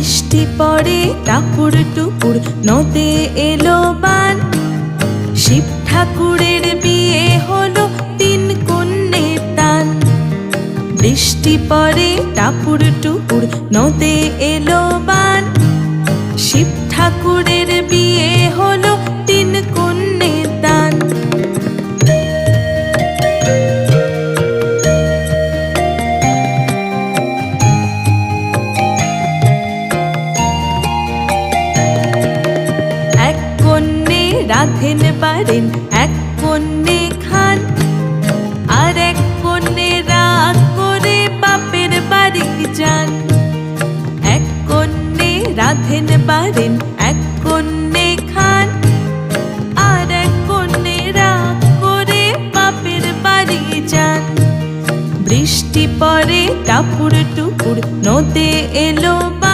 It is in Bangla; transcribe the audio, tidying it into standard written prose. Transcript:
বৃষ্টি পড়ে টাপুর টুপুর, নদে এলো বান। শিব ঠাকুরের বিয়ে হলো, 3 কন্যের দান। বৃষ্টি পড়ে টাপুর টুপুর, নদে এলো বান। শিব ঠাকুরের বিয়ে হলো, 3 কন্যের দান। এক কন্যে রাঁধেন বাড়েন, এক কন্যে খান। আর এক কন্যে রাগ করে বাপের বাড়ি যান। এক কন্যে রাঁধেন বাড়েন, এক কন্যে খান। আর এক কন্যে রাগ করে বাপের বাড়ি যান। বৃষ্টি পড়ে টাপুর টুপুর, নদে এলো বান।